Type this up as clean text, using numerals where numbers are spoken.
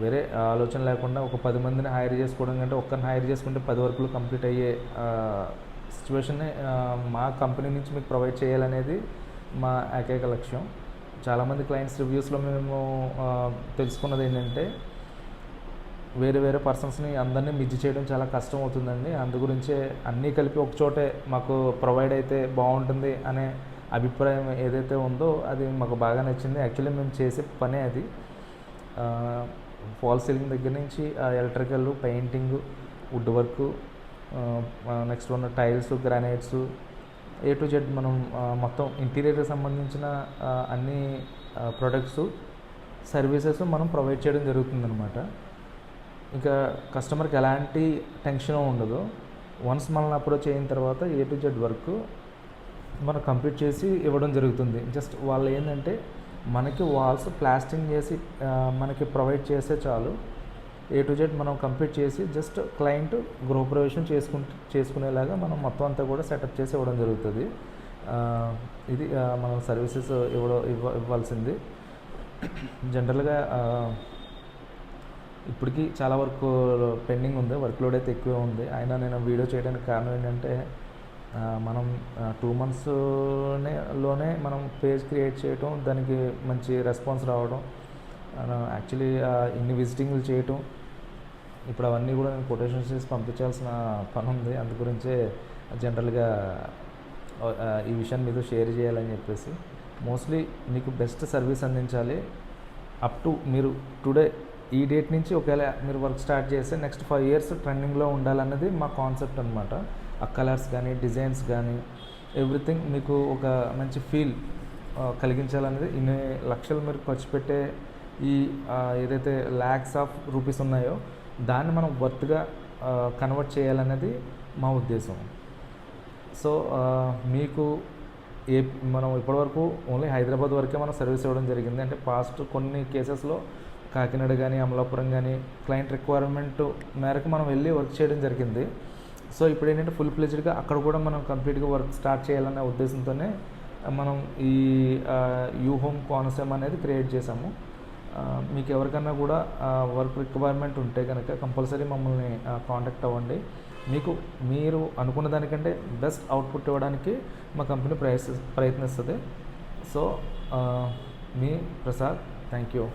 వేరే ఆలోచన లేకుండా ఒక 10 మందిని హైర్ చేసుకోవడం కంటే ఒక్కరిని హైర్ చేసుకుంటే 10 వర్కులు కంప్లీట్ అయ్యే సిచ్యువేషన్‌ని మా కంపెనీ నుంచి మీకు ప్రొవైడ్ చేయాలనేది మా ఏకైక లక్ష్యం. చాలామంది క్లయింట్స్ రివ్యూస్‌లో మేము తెలుసుకున్నది ఏంటంటే, వేరే వేరే పర్సన్స్‌ని అందరినీ మిర్జ్ చేయడం చాలా కష్టం అవుతుందండి. అందు గురించే అన్నీ కలిపి ఒకచోటే మాకు ప్రొవైడ్ అయితే బాగుంటుంది అనే అభిప్రాయం ఏదైతే ఉందో అది మాకు బాగా నచ్చింది. యాక్చువల్లీ మేము చేసే పనే అది. ఫాల్ సీలింగ్ దగ్గర నుంచి electrical, painting, wood work, next ఉన్న tiles, granites, A to Z మనం మొత్తం ఇంటీరియర్కి సంబంధించిన అన్ని ప్రొడక్ట్స్, సర్వీసెస్ మనం ప్రొవైడ్ చేయడం జరుగుతుందన్నమాట. ఇంకా కస్టమర్కి ఎలాంటి టెన్షన్ ఉండదు. వన్స్ మనల్ని అప్రోచ్ అయిన తర్వాత ఏ టు జెడ్ వర్క్ మనం కంప్లీట్ చేసి ఇవ్వడం జరుగుతుంది. జస్ట్ వాళ్ళు ఏంటంటే మనకి వాల్స్ ప్లాస్టింగ్ చేసి మనకి ప్రొవైడ్ చేస్తే చాలు. ఏ టు జెడ్ మనం కంప్లీట్ చేసి జస్ట్ క్లయింట్ గృహప్రవేశం చేసుకునేలాగా మనం మొత్తం అంతా కూడా సెటప్ చేసి ఇవ్వడం జరుగుతుంది. ఇది మనం సర్వీసెస్ ఇవ్వాల్సింది. జనరల్గా ఇప్పటికీ చాలా వర్క్ పెండింగ్ ఉంది. వర్క్ లోడ్ అయితే ఎక్కువే ఉంది. అయినా నేను వీడియో చేయడానికి కారణం ఏంటంటే, మనం 2 మంత్స్‌లోనే మనం పేజ్ క్రియేట్ చేయటం, దానికి మంచి రెస్పాన్స్ రావడం, యాక్చువల్లీ ఇన్ని విజిటింగ్లు చేయటం, ఇప్పుడు అవన్నీ కూడా నేను కొటేషన్స్ చేసి పంపించాల్సిన పని ఉంది. అందు గురించే జనరల్గా ఈ విషయాన్ని మీతో షేర్ చేయాలని చెప్పేసి. మోస్ట్లీ మీకు బెస్ట్ సర్వీస్ అందించాలి. అప్ టు మీరు టుడే ఈ డేట్ నుంచి ఒకవేళ మీరు వర్క్ స్టార్ట్ చేస్తే నెక్స్ట్ 5 years ట్రెండింగ్లో ఉండాలన్నది మా కాన్సెప్ట్ అనమాట. ఆ కలర్స్ కానీ, డిజైన్స్ కానీ, ఎవ్రీథింగ్ మీకు ఒక మంచి ఫీల్ కలిగించాలనేది. ఇన్ని లక్షలు మీరు ఖర్చు పెట్టే ఈ ఏదైతే ల్యాక్స్ ఆఫ్ రూపీస్ ఉన్నాయో దాన్ని మనం వర్త్గా కన్వర్ట్ చేయాలనేది మా ఉద్దేశం. సో మీకు మనం ఇప్పటివరకు ఓన్లీ హైదరాబాద్ వరకే మనం సర్వీస్ ఇవ్వడం జరిగింది. అంటే పాస్ట్ కొన్ని కేసెస్లో కాకినాడ కానీ, అమలాపురం కానీ క్లయింట్ రిక్వైర్మెంట్ మేరకు మనం వెళ్ళి వర్క్ చేయడం జరిగింది. సో ఇప్పుడు ఏంటంటే ఫుల్ ఫ్లెడ్జ్డ్గా అక్కడ కూడా మనం కంప్లీట్గా వర్క్ స్టార్ట్ చేయాలనే ఉద్దేశంతోనే మనం ఈ యూ హోమ్ కోనసీమ అనేది క్రియేట్ చేసాము. మీకు ఎవరికన్నా కూడా వర్క్ రిక్వైర్మెంట్ ఉంటే కనుక కంపల్సరీ మమ్మల్ని కాంటాక్ట్ అవ్వండి. మీరు అనుకున్న దానికంటే బెస్ట్ అవుట్పుట్ ఇవ్వడానికి మా కంపెనీ ప్రయత్నిస్తుంది. So me Prasad, thank you.